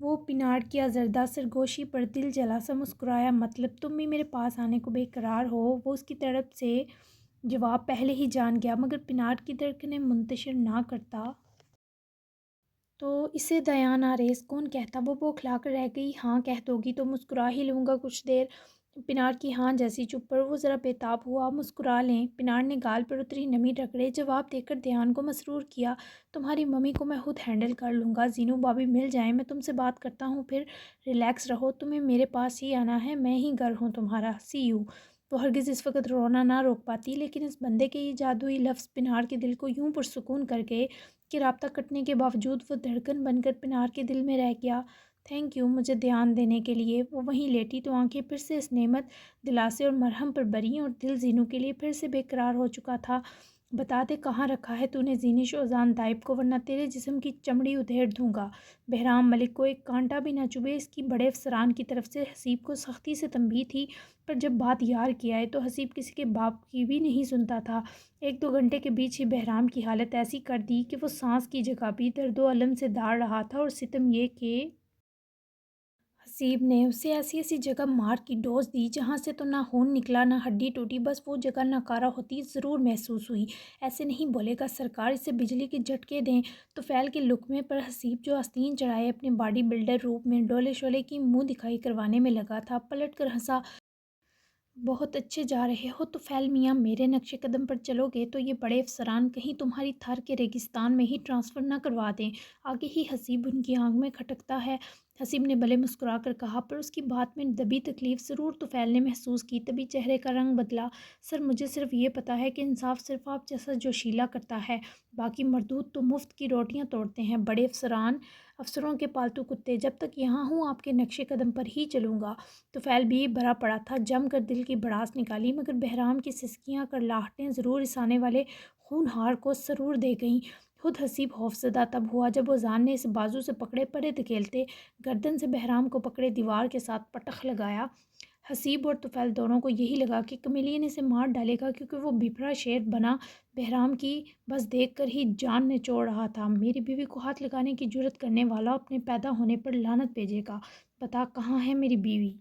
وہ پنارڈ کی آزردہ سرگوشی پر دل جلا سا مسکرایا۔ مطلب تم بھی میرے پاس آنے کو بے قرار ہو؟ وہ اس کی طرف سے جواب پہلے ہی جان گیا، مگر پنارڈ کی دھڑکنیں منتشر نہ کرتا تو اسے دیان آریز کون کہتا؟ وہ بوکھلا کر رہ گئی۔ ہاں کہہ دو گی تو مسکرا ہی لوں گا کچھ دیر۔ پنارڈ کی ہاں جیسی چپ پر وہ ذرا بےتاب ہوا۔ مسکرا لیں۔ پنارڈ نے گال پر اتری نمی رگڑے جواب دے کر دیان کو مسرور کیا۔ تمہاری ممی کو میں خود ہینڈل کر لوں گا۔ زینو بھابی مل جائیں، میں تم سے بات کرتا ہوں، پھر ریلیکس رہو۔ تمہیں میرے پاس ہی آنا ہے، میں ہی گھر ہوں تمہارا۔ سی یو۔ وہ ہرگز اس وقت رونا نہ روک پاتی، لیکن اس بندے کے یہ جادوئی لفظ پنارڈ کے دل کو یوں پرسکون کر گئے کہ رابطہ کٹنے کے باوجود وہ دھڑکن بن کر پنارڈ کے دل میں رہ گیا۔ تھینک یو مجھے دھیان دینے کے لیے۔ وہ وہیں لیٹی تو آنکھیں پھر سے اس نعمت دلاسے اور مرہم پر بریں اور دل زینو کے لیے پھر سے بے قرار ہو چکا تھا۔ بتا دے کہاں رکھا ہے تو نے زینش اوزان دائب کو، ورنہ تیرے جسم کی چمڑی ادھیڑ دوں گا۔ بہرام ملک کو ایک کانٹا بھی نہ چبھے۔ اس کی بڑے افسران کی طرف سے حسیب کو سختی سے تنبیہ تھی، پر جب بات یار کی آئے تو حسیب کسی کے باپ کی بھی نہیں سنتا تھا۔ 1-2 گھنٹے کے بیچ ہی بہرام کی حالت ایسی کر دی کہ وہ سانس کی جگہ بھی درد و الم سے داڑ رہا تھا، اور ستم یہ کہ حسیب نے اسے ایسی ایسی جگہ مار کی ڈوز دی جہاں سے تو نہ خون نکلا نہ ہڈی ٹوٹی، بس وہ جگہ ناکارہ ہوتی ضرور محسوس ہوئی۔ ایسے نہیں بولے گا سرکار، اسے بجلی کے جھٹکے دیں۔ طفیل کے لقمے پر حسیب جو آستین چڑھائے اپنے باڈی بلڈر روپ میں ڈولے شولے کی منہ دکھائی کروانے میں لگا تھا، پلٹ کر ہنسا۔ بہت اچھے جا رہے ہو طفیل میاں، میرے نقش قدم پر چلو گے تو یہ بڑے افسران کہیں تمہاری تھر کے ریگستان میں ہی ٹرانسفر نہ کروا دیں۔ آگے ہی حسیب ان کی آنکھ میں کھٹکتا ہے۔ حسیب نے بھلے مسکرا کر کہا، پر اس کی بات میں دبی تکلیف ضرور طفیل نے محسوس کی۔ تبھی چہرے کا رنگ بدلا۔ سر مجھے صرف یہ پتہ ہے کہ انصاف صرف آپ جیسا جوشیلا کرتا ہے، باقی مردود تو مفت کی روٹیاں توڑتے ہیں۔ بڑے افسروں کے پالتو کتے، جب تک یہاں ہوں آپ کے نقش قدم پر ہی چلوں گا۔ طفیل بھی بھرا پڑا تھا، جم کر دل کی بھڑاس نکالی، مگر بہرام کی سسکیاں کڑلاہٹیں ضرور اس آنے والے خونخوار کو سرور دے گئیں۔ خود حسیب خوفزدہ تب ہوا جب اوزان نے اسے بازو سے پکڑے، پرے دھکیلتے گردن سے بہرام کو پکڑے دیوار کے ساتھ پٹخ لگایا۔ حسیب اور طفیل دونوں کو یہی لگا کہ کمیلین اسے مار ڈالے گا، کیونکہ وہ بھپرا شیر بنا بہرام کی بس دیکھ کر ہی جان نچوڑ رہا تھا۔ میری بیوی کو ہاتھ لگانے کی جرات کرنے والا اپنے پیدا ہونے پر لعنت بھیجے گا۔ بتا کہاں ہے میری بیوی؟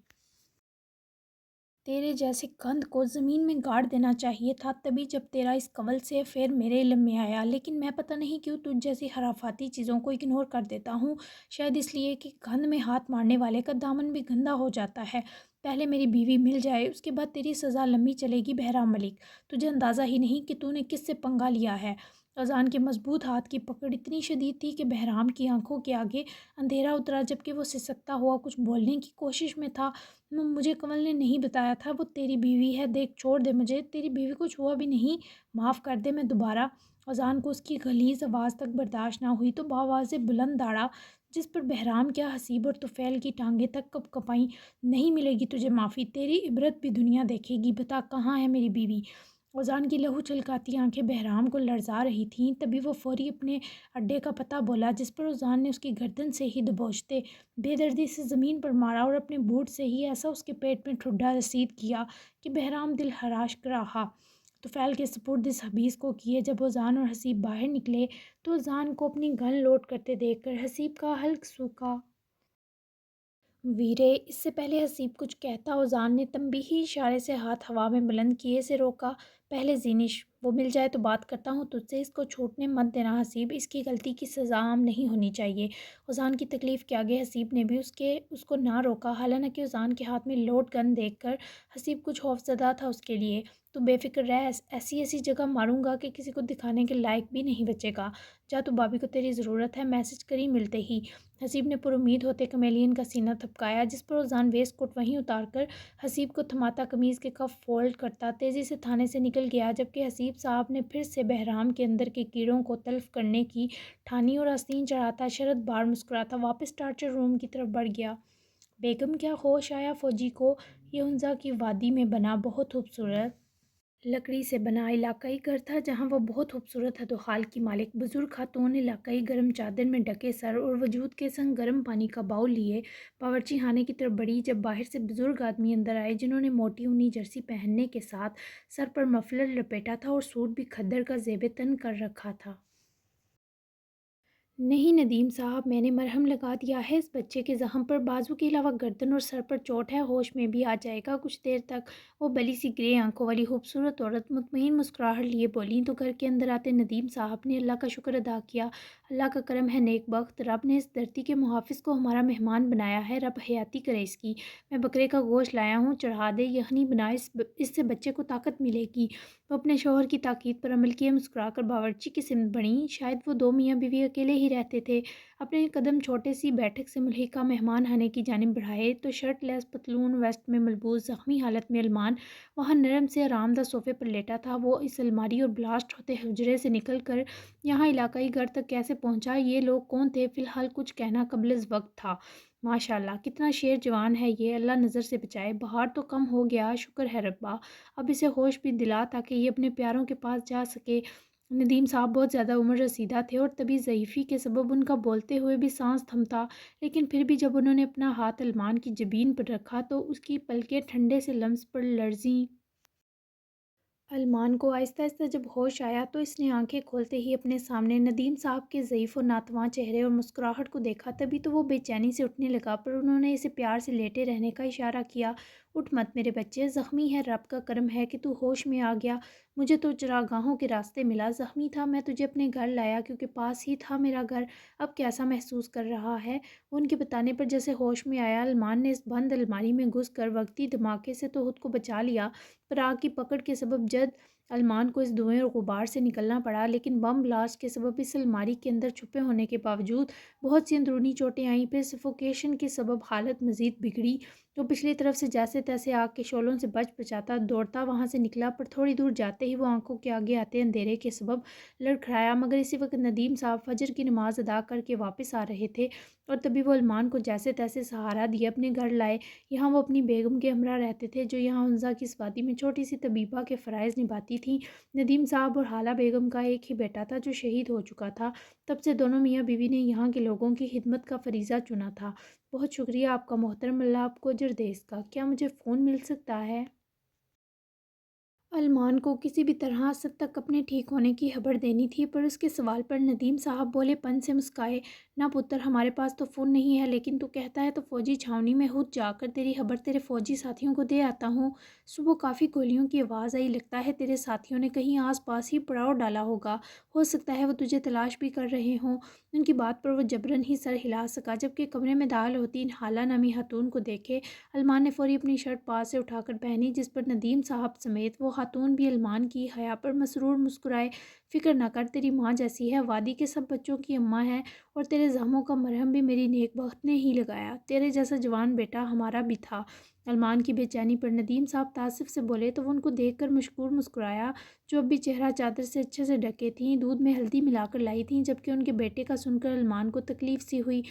تیرے جیسے گند کو زمین میں گاڑ دینا چاہیے تھا، تبھی جب تیرا اس قول سے افیئر میرے علم میں آیا، لیکن میں پتہ نہیں کیوں تجھ جیسی خرافاتی چیزوں کو اگنور کر دیتا ہوں۔ شاید اس لیے کہ گند میں ہاتھ مارنے والے کا دامن بھی گندا ہو جاتا ہے۔ پہلے میری بیوی مل جائے، اس کے بعد تیری سزا لمبی چلے گی بہرام ملک۔ تجھے اندازہ ہی نہیں کہ تو نے کس سے پنگا لیا ہے۔ اوزان کے مضبوط ہاتھ کی پکڑ اتنی شدید تھی کہ بہرام کی آنکھوں کے آگے اندھیرا اترا، جبکہ وہ سسکتا ہوا کچھ بولنے کی کوشش میں تھا۔ مجھے کنول نے نہیں بتایا تھا وہ تیری بیوی ہے۔ دیکھ چھوڑ دے مجھے، تیری بیوی کو چھوا بھی نہیں، معاف کر دے، میں دوبارہ۔ اوزان کو اس کی غلیظ آواز تک برداشت نہ ہوئی تو بآواز بلند داڑا، جس پر بہرام کیا حسیب اور طفیل کی ٹانگیں تک کپ کپائیں۔ نہیں ملے گی تجھے معافی، تیری عبرت بھی دنیا دیکھے گی۔ بتا کہاں ہے میری بیوی؟ اوزان کی لہو چھلکاتی آنکھیں بہرام کو لرزا رہی تھیں، تبھی وہ فوری اپنے اڈے کا پتہ بولا، جس پر اوزان نے اس کی گردن سے ہی دبوچتے بے دردی سے زمین پر مارا اور اپنے بوٹ سے ہی ایسا اس کے پیٹ میں ٹھڈا رسید کیا کہ بہرام دل خراش رہا۔ طفیل کے سپرد اس حبیث کو کیے جب اوزان اور حسیب باہر نکلے تو اوزان کو اپنی گن لوڈ کرتے دیکھ کر حسیب کا حلق سوکھا۔ ویرے، اس سے پہلے حسیب کچھ کہتا اوزان نے تنبیہی اشارے سے ہاتھ ہوا میں بلند کیے سے روکا۔ پہلے زینش، وہ مل جائے تو بات کرتا ہوں تجھ سے، اس کو چھوٹنے مت دینا حسیب، اس کی غلطی کی سزا عام نہیں ہونی چاہیے۔ اوزان کی تکلیف کے آگے حسیب نے بھی اس کو نہ روکا، حالانکہ اوزان کے ہاتھ میں لوڈ گن دیکھ کر حسیب کچھ خوفزدہ تھا اس کے لیے۔ تو بے فکر رہ، ایسی ایسی جگہ ماروں گا کہ کسی کو دکھانے کے لائق بھی نہیں بچے گا۔ جا، تو بھابھی کو تیری ضرورت ہے، میسج کری ملتے ہی۔ حسیب نے پر امید ہوتے کمیلین کا سینہ تھپکایا، جس پر اوزان ویسٹ کوٹ وہیں اتار کر حسیب کو تھماتا قمیض کے کف فولڈ کرتا تیزی سے تھانے سے نکل گیا، جبکہ حسیب صاحب نے پھر سے بہرام کے اندر کے کیڑوں کو تلف کرنے کی ٹھانی اور آستین چڑھاتا شرط بار مسکراتا واپس ٹارچر روم کی طرف بڑھ گیا۔ بیگم، کیا ہوش آیا فوجی کو؟ یہ ہنزا کی وادی میں بنا بہت خوبصورت لکڑی سے بنا علاقائی گھر تھا، جہاں وہ بہت خوبصورت حد کی مالک بزرگ خاتون علاقائی گرم چادر میں ڈھکے سر اور وجود کے سنگ گرم پانی کا باؤل لیے باورچی خانے کی طرف بڑھی، جب باہر سے بزرگ آدمی اندر آئے جنہوں نے موٹی اونی جرسی پہننے کے ساتھ سر پر مفلر لپیٹا تھا اور سوٹ بھی کھدر کا زیب تن کر رکھا تھا۔ نہیں ندیم صاحب، میں نے مرہم لگا دیا ہے، اس بچے کے زخم پر بازو کے علاوہ گردن اور سر پر چوٹ ہے، ہوش میں بھی آ جائے گا کچھ دیر تک۔ وہ بلی سی گرے آنکھوں والی خوبصورت عورت مطمئن مسکراہٹ لیے بولی تو گھر کے اندر آتے ندیم صاحب نے اللہ کا شکر ادا کیا۔ اللہ کا کرم ہے، نیک بخت رب نے اس دھرتی کے محافظ کو ہمارا مہمان بنایا ہے، رب حیاتی کرے اس کی۔ میں بکرے کا گوشت لایا ہوں، چڑھا دے، یخنی بنا، اس سے بچے کو طاقت ملے گی۔ وہ اپنے شوہر کی تاکید پر عمل کیے، مسکرا کر باورچی کی سمت بڑھیں۔ شاید وہ دو میاں بیوی اکیلے ہی رہتے تھے۔ اپنے قدم چھوٹے سی بیٹھک سے ملحقہ مہمان خانے کی جانب بڑھائے تو شرٹ لیس پتلون ویسٹ میں ملبوس زخمی حالت میں علمان وہاں نرم سے آرام دہ صوفے پر لیٹا تھا۔ وہ اس الماری اور بلاسٹ ہوتے حجرے سے نکل کر یہاں علاقائی گھر تک کیسے پہنچا؟ یہ لوگ کون تھے؟ فی الحال کچھ کہنا قبل از وقت تھا۔ ماشاءاللہ کتنا شیر جوان ہے یہ، اللہ نظر سے بچائے، بہار تو کم ہو گیا، شکر ہے ربا، اب اسے ہوش بھی دلا تاکہ یہ اپنے پیاروں کے پاس جا سکے۔ ندیم صاحب بہت زیادہ عمر رسیدہ تھے اور طبی ضعیفی کے سبب ان کا بولتے ہوئے بھی سانس تھمتا، لیکن پھر بھی جب انہوں نے اپنا ہاتھ علمان کی جبین پر رکھا تو اس کی پلکیں ٹھنڈے سے لمس پر لرزیں۔ علمان کو آہستہ آہستہ جب ہوش آیا تو اس نے آنکھیں کھولتے ہی اپنے سامنے ندیم صاحب کے ضعیف و ناتواں چہرے اور مسکراہٹ کو دیکھا، تبھی تو وہ بے چینی سے اٹھنے لگا، پر انہوں نے اسے پیار سے لیٹے رہنے کا اشارہ کیا۔ اٹھ مت میرے بچے، زخمی ہے، رب کا کرم ہے کہ تو ہوش میں آ گیا، مجھے تو چراگاہوں کے راستے ملا، زخمی تھا میں تجھے اپنے گھر لایا کیونکہ پاس ہی تھا میرا گھر، اب کیسا محسوس کر رہا ہے؟ ان کے بتانے پر جیسے ہوش میں آیا، علمان نے اس بند الماری میں گھس کر وقتی دھماکے سے تو خود کو بچا لیا، پر آگ کی پکڑ کے سبب جد علمان کو اس دھوئیں اور غبار سے نکلنا پڑا، لیکن بم بلاسٹ کے سبب اس الماری کے اندر چھپے ہونے کے باوجود بہت سی اندرونی چوٹیں آئیں، پھر سفوکیشن کے سبب حالت مزید بگڑی۔ وہ پچھلی طرف سے جیسے تیسے آگ کے شعلوں سے بچ بچاتا دوڑتا وہاں سے نکلا، پر تھوڑی دور جاتے ہی وہ آنکھوں کے آگے آتے اندھیرے کے سبب لڑکھڑایا، مگر اسی وقت ندیم صاحب فجر کی نماز ادا کر کے واپس آ رہے تھے اور تبھی وہ علمان کو جیسے تیسے سہارا دیے اپنے گھر لائے۔ یہاں وہ اپنی بیگم کے ہمراہ رہتے تھے جو یہاں ہنزا کی اس وادی میں چھوٹی سی طبیبہ کے فرائض نبھاتی تھیں۔ ندیم صاحب اور حالہ بیگم کا ایک ہی بیٹا تھا جو شہید ہو چکا تھا، تب سے دونوں میاں بیوی نے یہاں کے لوگوں کی خدمت کا فریضہ چنا تھا۔ بہت شکریہ آپ کا محترم، اللہ آپ کو اجر دے اس کا، کیا مجھے فون مل سکتا ہے؟ علمان کو کسی بھی طرح اسد تک اپنے ٹھیک ہونے کی خبر دینی تھی، پر اس کے سوال پر ندیم صاحب بولے پن سے مسکائے، نہ پتر، ہمارے پاس تو فون نہیں ہے، لیکن تو کہتا ہے تو فوجی چھاؤنی میں خود جا کر تیری خبر تیرے فوجی ساتھیوں کو دے آتا ہوں۔ صبح کافی گولیوں کی آواز آئی، لگتا ہے تیرے ساتھیوں نے کہیں آس پاس ہی پڑاؤ ڈالا ہوگا، ہو سکتا ہے وہ تجھے تلاش بھی کر رہے ہوں۔ ان کی بات پر وہ جبراً ہی سر ہلا سکا، جبکہ کمرے میں داخل ہوتی ان حالہ نامی خاتون کو دیکھے علمان نے فوری اپنی شرٹ پاس سے اٹھا کر پہنی، جس پر ندیم صاحب سمیت وہ خاتون بھی علمان کی حیا پر مسرور مسکرائے۔ فکر نہ کر، تیری ماں جیسی ہے، وادی کے سب بچوں کی اماں ہے، اور تیرے زخموں کا مرہم بھی میری نیک بخت نے ہی لگایا، تیرے جیسا جوان بیٹا ہمارا بھی تھا۔ علمان کی بے چینی پر ندیم صاحب تعصب سے بولے تو وہ ان کو دیکھ کر مشکور مسکرایا، جو اب بھی چہرہ چادر سے اچھے سے ڈھکے تھیں، دودھ میں ہلدی ملا کر لائی تھیں، جبکہ ان کے بیٹے کا سن کر علمان کو تکلیف سی ہوئی۔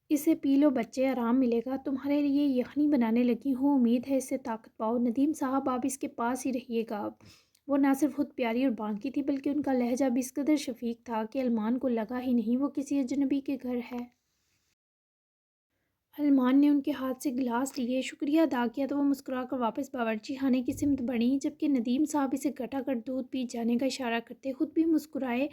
اسے پی لو بچے، آرام ملے گا، تمہارے لیے یخنی بنانے لگی ہوں، امید ہے اس سے طاقت پاؤ۔ ندیم صاحب آپ اس کے پاس ہی رہیے گا اب۔ وہ نہ صرف خود پیاری اور بانکی تھی بلکہ ان کا لہجہ بھی اس قدر شفیق تھا کہ علمان کو لگا ہی نہیں وہ کسی اجنبی کے گھر ہے۔ علمان نے ان کے ہاتھ سے گلاس لیے، شکریہ ادا کیا تو وہ مسکرا کر واپس باورچی خانے کی سمت بڑھیں، جبکہ ندیم صاحب اسے گھٹا کر دودھ پی جانے کا اشارہ کرتے خود بھی مسکرائے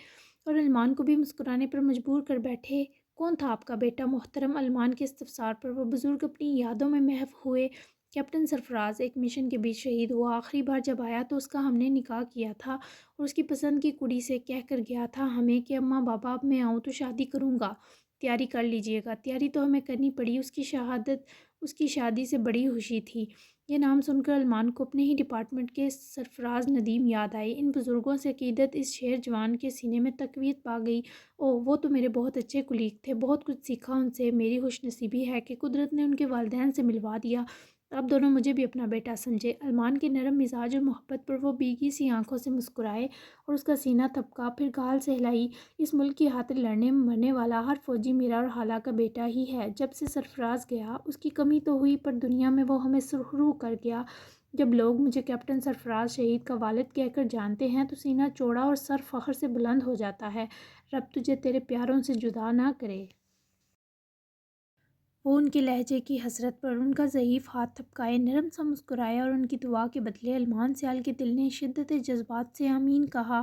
اور علمان کو بھی مسکرانے پر مجبور کر بیٹھے۔ کون تھا آپ کا بیٹا محترم؟ علمان کے استفسار پر وہ بزرگ اپنی یادوں میں محو ہوئے۔ کیپٹن سرفراز ایک مشن کے بیچ شہید ہوا، آخری بار جب آیا تو اس کا ہم نے نکاح کیا تھا اور اس کی پسند کی کڑی سے کہہ کر گیا تھا ہمیں کہ اماں بابا اب میں آؤں تو شادی کروں گا، تیاری کر لیجئے گا۔ تیاری تو ہمیں کرنی پڑی، اس کی شہادت اس کی شادی سے بڑی خوشی تھی۔ یہ نام سن کر علمان کو اپنے ہی ڈپارٹمنٹ کے سرفراز ندیم یاد آئے۔ ان بزرگوں سے عقیدت اس شیر جوان کے سینے میں تقویت پا گئی۔ اوہ وہ تو میرے بہت اچھے کلیگ تھے، بہت کچھ سیکھا ان سے، میری خوش نصیبی ہے کہ قدرت نے ان کے والدین سے ملوا دیا، اب دونوں مجھے بھی اپنا بیٹا سمجھے۔ علمان کے نرم مزاج اور محبت پر وہ بھیگی سی آنکھوں سے مسکرائے اور اس کا سینہ تھپکا، پھر گال سہلائی۔ اس ملک کی خاطر لڑنے مرنے والا ہر فوجی میرا اور خالہ کا بیٹا ہی ہے۔ جب سے سرفراز گیا اس کی کمی تو ہوئی، پر دنیا میں وہ ہمیں سرخرو کر گیا۔ جب لوگ مجھے کیپٹن سرفراز شہید کا والد کہہ کر جانتے ہیں تو سینہ چوڑا اور سر فخر سے بلند ہو جاتا ہے۔ رب تجھے تیرے پیاروں سے جدا نہ کرے۔ وہ ان کے لہجے کی حسرت پر ان کا ضعیف ہاتھ تھپکائے، نرم سا مسکرایا اور ان کی دعا کے بدلے علمان سیال کے دل نے شدت جذبات سے آمین کہا۔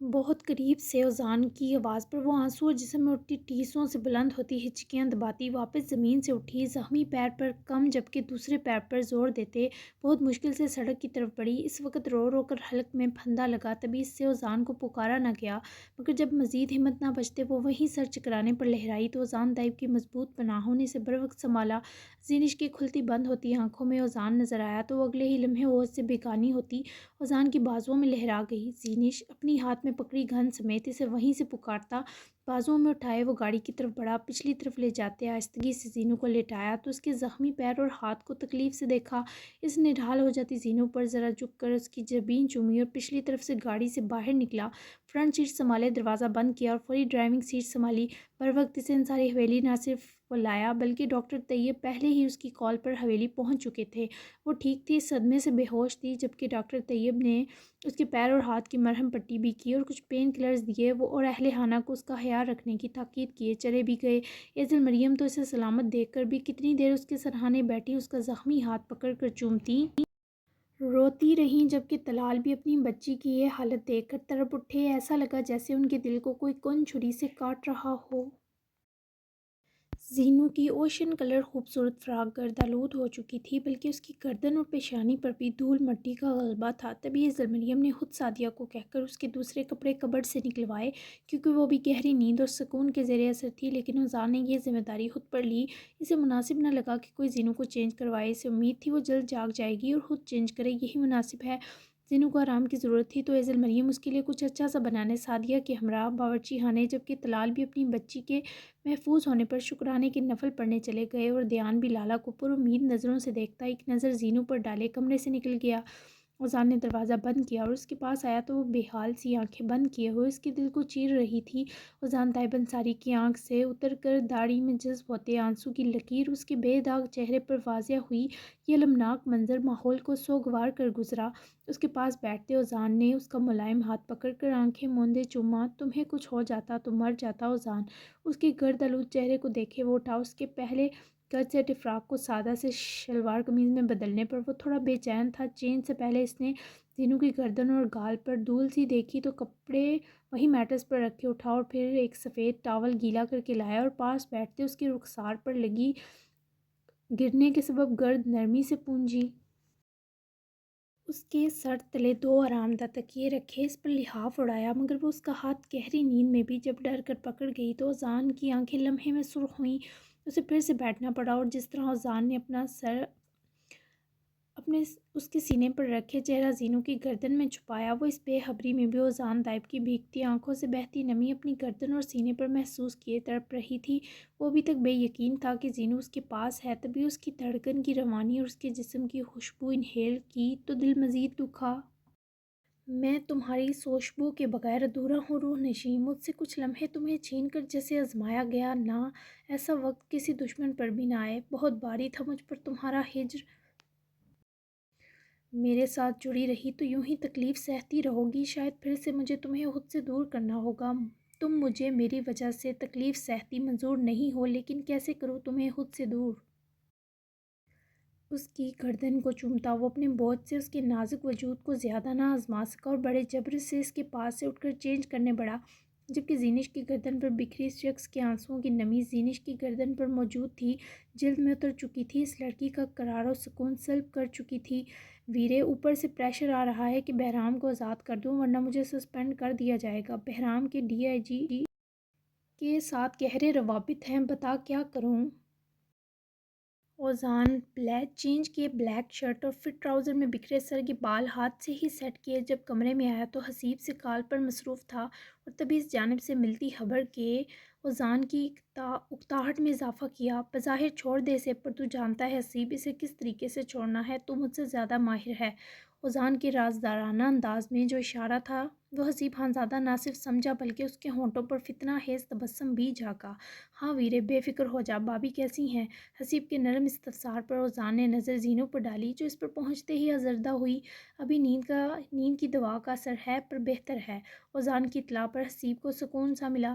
بہت قریب سے اذان کی آواز پر وہ آنسو اور جسم میں اٹھتی ٹیسوں سے بلند ہوتی ہچکیاں دباتی واپس زمین سے اٹھی، زخمی پیر پر کم جبکہ دوسرے پیر پر زور دیتے بہت مشکل سے سڑک کی طرف بڑھی۔ اس وقت رو رو کر حلق میں پھندا لگا، تبھی اس سے اذان کو پکارا نہ گیا، مگر جب مزید ہمت نہ بچتے وہ وہیں سر چکرانے پر لہرائی تو اذان طیب کی مضبوط پناہوں نے اسے بروقت سنبھالا۔ زینش کی کھلتی بند ہوتی آنکھوں میں اذان نظر آیا تو وہ اگلے ہی لمحے ہوش سے بیگانی ہوتی اذان کی بازوؤں میں لہرا گئی۔ زینش اپنی ہاتھ میں پکڑی گن سمیت اسے وہیں سے پکارتا بازوؤں میں اٹھائے وہ گاڑی کی طرف بڑھا، پچھلی طرف لے جاتے آہستگی سے زینو کو لیٹایا تو اس کے زخمی پیر اور ہاتھ کو تکلیف سے دیکھا۔ اس نڈھال ہو جاتی زینو پر ذرا جھک کر اس کی جبین چومی اور پچھلی طرف سے گاڑی سے باہر نکلا، فرنٹ سیٹ سنبھالے، دروازہ بند کیا اور فوری ڈرائیونگ سیٹ سنبھالی۔ بروقت اسے انصاری حویلی نہ صرف لایا بلکہ ڈاکٹر طیب پہلے ہی اس کی کال پر حویلی پہنچ چکے تھے۔ وہ ٹھیک تھی، صدمے سے بے ہوش تھی، جبکہ ڈاکٹر طیب نے اس کے پیر اور ہاتھ کی مرہم پٹی بھی کی اور کچھ پین کلرز دیے وہ اور اہل خانہ کو اس کا خیال رکھنے کی تاکید کیے چلے بھی گئے۔ ایزل مریم تو اسے سلامت دیکھ کر بھی کتنی دیر اس کے سرہانے بیٹھی، اس کا زخمی ہاتھ پکڑ کر چومتی روتی رہیں، جبکہ طلال بھی اپنی بچی کی یہ حالت دیکھ کر تڑپ اٹھے۔ ایسا لگا جیسے ان کے دل کو کوئی کن چھری سے کاٹ رہا ہو۔ زینو کی اوشن کلر خوبصورت فراق گرد آلود ہو چکی تھی، بلکہ اس کی گردن اور پیشانی پر بھی دھول مٹی کا غلبہ تھا۔ تبھی ایزل مریم نے خود سعدیہ کو کہہ کر اس کے دوسرے کپڑے کبرڈ سے نکلوائے، کیونکہ وہ بھی گہری نیند اور سکون کے زیر اثر تھی، لیکن اذان نے یہ ذمہ داری خود پر لی۔ اسے مناسب نہ لگا کہ کوئی زینو کو چینج کروائے، اسے امید تھی وہ جلد جاگ جائے گی اور خود چینج کرے، یہی مناسب ہے۔ زینو کو آرام کی ضرورت تھی تو ایزل مریم اس کے لیے کچھ اچھا سا بنانے سعدیہ کے ہمراہ باورچی خانے، جبکہ طلال بھی اپنی بچی کے محفوظ ہونے پر شکرانے کے نفل پڑھنے چلے گئے اور دیان بھی لالا کو پر امید نظروں سے دیکھتا ایک نظر زینو پر ڈالے کمرے سے نکل گیا۔ اذان نے دروازہ بند کیا اور اس کے پاس آیا تو وہ بے حال سی آنکھیں بند کیے ہوئے اس کے دل کو چیر رہی تھی۔ اذان طیب انصاری کی آنکھ سے اتر کر داڑھی میں جذب ہوتے آنسو کی لکیر اس کے بے داغ چہرے پر واضح ہوئی۔ یہ المناک منظر ماحول کو سوگوار کر گزرا۔ اس کے پاس بیٹھتے اذان نے اس کا ملائم ہاتھ پکڑ کر آنکھیں موندے چوما۔ تمہیں کچھ ہو جاتا تو مر جاتا اذان۔ اس کے گرد آلود چہرے کو دیکھے وہ اٹھا، اس کے پہلے کٹ سیٹ فراق کو سادہ سے شلوار قمیض میں بدلنے پر وہ تھوڑا بے چین تھا۔ چینج سے پہلے اس نے زینو کی گردن اور گال پر دھول سی دیکھی تو کپڑے وہی میٹرس پر رکھے اٹھا اور پھر ایک سفید ٹاول گیلا کر کے لایا اور پاس بیٹھتے اس کے رخسار پر لگی گرنے کے سبب گرد نرمی سے پونجی۔ اس کے سر تلے دو آرام دہ تکیے رکھے، اس پر لحاف اڑایا، مگر وہ اس کا ہاتھ گہری نیند میں بھی جب ڈر کر پکڑ گئی تو اذان کی آنکھیں لمحے میں سرخ ہوئیں۔ اسے پھر سے بیٹھنا پڑا اور جس طرح اذان نے اپنا سر اپنے اس کے سینے پر رکھے چہرہ زینو کی گردن میں چھپایا، وہ اس بے خبری میں بھی اذان طیب کی بھیگتی آنکھوں سے بہتی نمی اپنی گردن اور سینے پر محسوس کیے تڑپ رہی تھی۔ وہ ابھی تک بے یقین تھا کہ زینو اس کے پاس ہے، تبھی اس کی دھڑکن کی روانی اور اس کے جسم کی خوشبو انہیل کی تو دل مزید دکھا۔ میں تمہاری سوشبو کے بغیر ادھورا ہوں روح نشیں، مجھ سے کچھ لمحے تمہیں چھین کر جیسے آزمایا گیا، نہ ایسا وقت کسی دشمن پر بھی نہ آئے۔ بہت بھاری تھا مجھ پر تمہارا ہجر، میرے ساتھ جڑی رہی تو یوں ہی تکلیف سہتی رہو گی، شاید پھر سے مجھے تمہیں خود سے دور کرنا ہوگا۔ تم مجھے میری وجہ سے تکلیف سہتی منظور نہیں ہو، لیکن کیسے کروں تمہیں خود سے دور۔ اس کی گردن کو چومتا وہ اپنے بوجھ سے اس کے نازک وجود کو زیادہ نہ آزما سکا اور بڑے جبر سے اس کے پاس سے اٹھ کر چینج کرنے بڑھا، جبکہ زینش کی گردن پر بکھری اس شخص کے آنسوؤں کی نمی زینش کی گردن پر موجود تھی، جلد میں اتر چکی تھی، اس لڑکی کا قرار و سکون سلب کر چکی تھی۔ ویرے، اوپر سے پریشر آ رہا ہے کہ بہرام کو آزاد کر دوں ورنہ مجھے سسپینڈ کر دیا جائے گا۔ بہرام کے ڈی آئی جی کے ساتھ گہرے روابط ہیں، بتا کیا کروں۔ اذان بلیک چینج کیے، بلیک شرٹ اور فٹ ٹراؤزر میں بکھرے سر کے بال ہاتھ سے ہی سیٹ کیے جب کمرے میں آیا تو حسیب سے کال پر مصروف تھا اور تبھی اس جانب سے ملتی خبر کے اذان کی اکتاہٹ میں اضافہ کیا۔ بظاہر چھوڑ دے اسے، پر تو جانتا ہے حسیب، اسے کس طریقے سے چھوڑنا ہے، تو مجھ سے زیادہ ماہر ہے۔ اذان کے رازدارانہ انداز میں جو اشارہ تھا وہ حسیب خانزادہ نہ صرف سمجھا بلکہ اس کے ہونٹوں پر فتنہ خیز تبسم بھی جھانکا۔ ہاں ویرے، بے فکر ہو جا، بھابھی کیسی ہیں؟ حسیب کے نرم استفسار پر اذان نے نظر زینو پر ڈالی جو اس پر پہنچتے ہی آزردہ ہوئی۔ ابھی نیند کی دوا کا اثر ہے، پر بہتر ہے۔ اذان کی اطلاع پر حسیب کو سکون سا ملا۔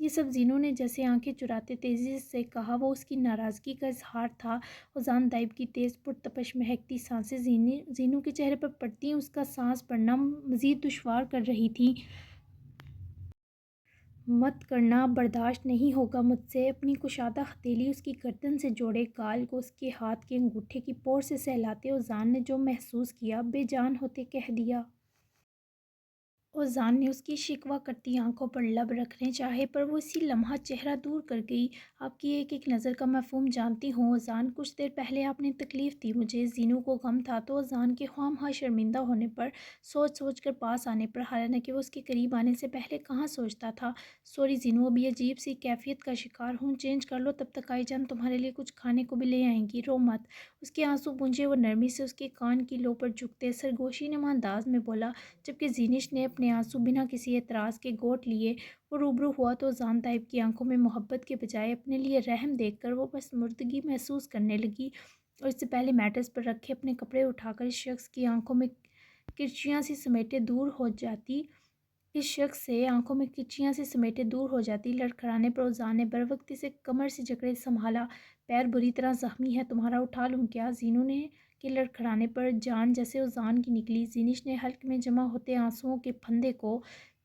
یہ سب زینو نے جیسے آنکھیں چراتے تیزی سے کہا۔ وہ اس کی ناراضگی کا اظہار تھا۔ وزان دائب کی تیز پرتپش مہکتی سانسیں زینو کے چہرے پر پڑتی اس کا سانس پڑنا مزید دشوار کر رہی تھیں۔ مت کرنا، برداشت نہیں ہوگا مجھ سے۔ اپنی کشادہ ہتھیلی اس کی گردن سے جوڑے گال کو اس کے ہاتھ کے انگوٹھے کی پور سے سہلاتے وزان نے جو محسوس کیا بے جان ہوتے کہہ دیا۔ اوزان نے اس کی شکوہ کرتی آنکھوں پر لب رکھنے چاہے پر وہ اسی لمحہ چہرہ دور کر گئی۔ آپ کی ایک ایک نظر کا مفہوم جانتی ہوں اوزان، کچھ دیر پہلے آپ نے تکلیف دی مجھے۔ زینو کو غم تھا تو اوزان کے خواہ شرمندہ ہونے پر، سوچ سوچ کر پاس آنے پر، حالانکہ وہ اس کے قریب آنے سے پہلے کہاں سوچتا تھا۔ سوری زینو، ابھی عجیب سی کیفیت کا شکار ہوں، چینج کر لو، تب تک آئی جان تمہارے لیے کچھ کھانے کو بھی لے آئیں گی، رو مت۔ اس کے آنسو پونجے وہ نرمی سے اس کے کان کی لو پر جھکتے سرگوشی نما انداز میں بولا، جبکہ زینش نے اپنے آنسو بنا کسی اعتراض کے گھونٹ لیے۔ وہ روبرو ہوا تو اوزان طیب کی آنکھوں میں محبت کے بجائے اپنے لیے رحم دیکھ کر وہ بس مردگی محسوس کرنے لگی، اور اس سے پہلے میٹرز پر رکھے اپنے کپڑے اٹھا کر اس شخص کی آنکھوں میں کرچیاں سی سمیٹے دور ہو جاتی لڑکھڑانے پر اوزان نے بروقتی سے کمر سے جکڑے سنبھالا۔ پیر بری طرح زخمی ہے تمہارا، اٹھا لوں کیا؟ زینو نے کے لڑکھڑانے پر جان جیسے اوزان کی نکلی۔ زینش نے حلق میں جمع ہوتے آنسوؤں کے پھندے کو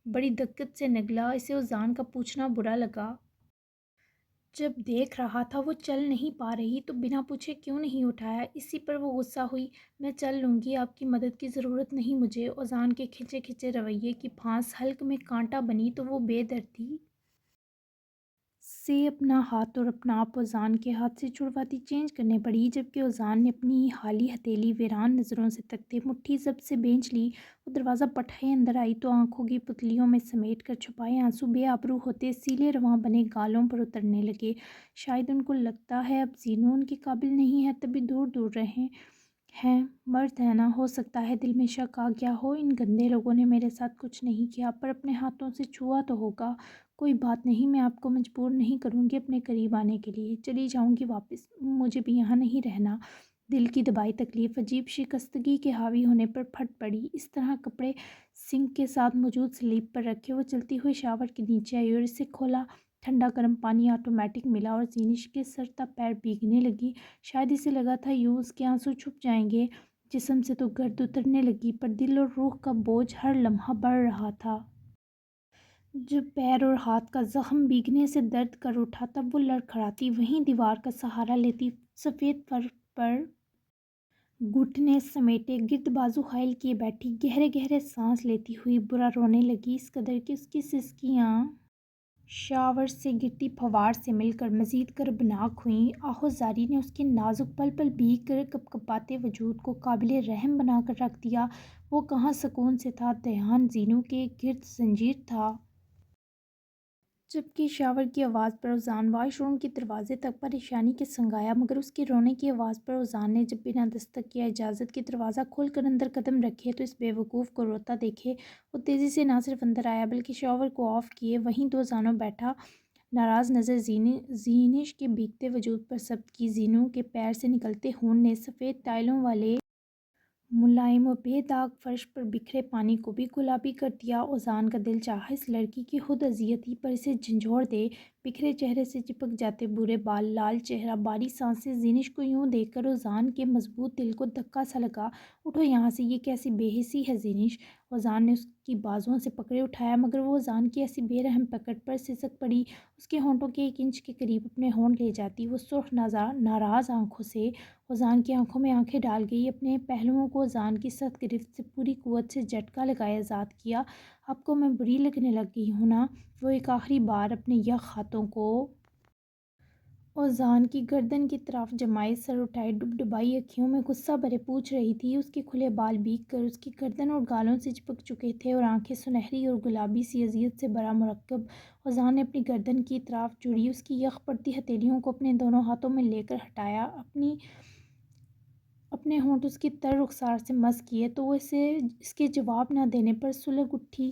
بڑی دقت سے نگلا۔ اسے اوزان کا پوچھنا برا لگا۔ جب دیکھ رہا تھا وہ چل نہیں پا رہی تو بنا پوچھے کیوں نہیں اٹھایا، اسی پر وہ غصہ ہوئی۔ میں چل لوں گی، آپ کی مدد کی ضرورت نہیں مجھے۔ اوزان کے کھنچے کھنچے رویے کی پھانس حلق میں کانٹا بنی تو وہ بے دردی سے اپنا ہاتھ اور اپنا آپ اوزان کے ہاتھ سے چھڑواتی چینج کرنے پڑی، جبکہ اوزان نے اپنی حالی ہتھیلی ویران نظروں سے تکتے مٹھی ضبط سے بھینچ لی۔ وہ دروازہ پٹھائے اندر آئی تو آنکھوں کی پتلیوں میں سمیٹ کر چھپائے آنسو بے آبرو ہوتے سیلے رواں بنے گالوں پر اترنے لگے۔ شاید ان کو لگتا ہے اب زینو ان کے قابل نہیں ہے، تبھی دور دور رہے ہیں۔ مرد ہے نا، ہو سکتا ہے دل میں شک آ گیا ہو، ان گندے لوگوں نے میرے ساتھ کچھ نہیں کیا، پر اپنے ہاتھوں سے چھوا تو ہوگا۔ کوئی بات نہیں، میں آپ کو مجبور نہیں کروں گی اپنے قریب آنے کے لیے، چلی جاؤں گی واپس، مجھے بھی یہاں نہیں رہنا۔ دل کی دبائی تکلیف عجیب شکستگی کے حاوی ہونے پر پھٹ پڑی۔ اس طرح کپڑے سنک کے ساتھ موجود سلیب پر رکھے وہ چلتی ہوئی شاور کے نیچے آئی اور اسے کھولا۔ ٹھنڈا گرم پانی آٹومیٹک ملا اور زینش کے سر تا پیر بھیگنے لگی۔ شاید اسے لگا تھا یوں اس کے آنسو چھپ جائیں گے۔ جسم سے تو گرد اترنے لگی پر دل اور روح کا بوجھ ہر لمحہ بڑھ رہا تھا۔ جب پیر اور ہاتھ کا زخم بھیگنے سے درد کر اٹھا تب وہ لڑکھڑاتی وہیں دیوار کا سہارا لیتی سفید فرش پر گھٹنے سمیٹے گرد بازو حائل کیے بیٹھی گہرے گہرے سانس لیتی ہوئی برا رونے لگی، اس قدر کہ اس کی سسکیاں شاور سے گرتی پھوار سے مل کر مزید کربناک ہوئیں۔ آہوزاری نے اس کے نازک پل پل بھیگ کر کپکپاتے وجود کو قابل رحم بنا کر رکھ دیا۔ وہ کہاں سکون سے تھا، دھیان زینو کے گرد زنجیر تھا۔ جبکہ شاور کی آواز پر اوزان واش روم کے دروازے تک پریشانی کے سنگ آیا، مگر اس کی رونے کی آواز پر اوزان نے جب بنا دستک یا اجازت کے دروازہ کھول کر اندر قدم رکھے تو اس بے وقوف کو روتا دیکھے وہ تیزی سے نہ صرف اندر آیا بلکہ شاور کو آف کیے وہیں دو زانوں بیٹھا، ناراض نظر زینش کے بھیگتے وجود پر ثبت کی۔ زینو کے پیر سے نکلتے خون نے سفید ٹائلوں والے ملائم و بے داغ فرش پر بکھرے پانی کو بھی گلابی کر دیا۔ اوزان کا دل چاہا اس لڑکی کی خود اذیتی پر اسے جھنجھوڑ دے۔ بکھرے چہرے سے چپک جاتے برے بال، لال چہرہ، باری سانسیں، زینش کو یوں دیکھ کر اوزان کے مضبوط دل کو دھکا سا لگا۔ اٹھو یہاں سے، یہ کیسی بے حسی ہے زینش؟ اوزان نے اس کی بازوؤں سے پکڑے اٹھایا مگر وہ اوزان کی ایسی بے رحم پکڑ پر سسک پڑی، اس کے ہونٹوں کے 1 انچ کے قریب اپنے ہونٹ لے جاتی۔ وہ سرخ ناراض آنکھوں سے اوزان کی آنکھوں میں آنکھیں ڈال گئی، اپنے پہلوؤں کو اوزان کی سخت گرفت سے پوری قوت سے جھٹکا لگائے آزاد کیا۔ آپ کو میں بری لگنے لگی ہوں نا؟ وہ ایک آخری بار اپنے یخ ہاتھوں کو اوزان کی گردن کی طرف جمائے، سر اٹھائے، ڈبڈبائی اکھیوں میں غصہ بھرے پوچھ رہی تھی۔ اس کے کھلے بال بھیگ کر اس کی گردن اور گالوں سے چپک چکے تھے اور آنکھیں سنہری اور گلابی سی اذیت سے بھرا مرکب۔ اوزان نے اپنی گردن کی طرف جڑی اس کی یخ پڑتی ہتھیلیوں کو اپنے دونوں ہاتھوں میں لے کر ہٹایا، اپنے ہونٹ اس کی تر رخسار سے مس کیے تو وہ اس کے جواب نہ دینے پر سلگ اٹھی۔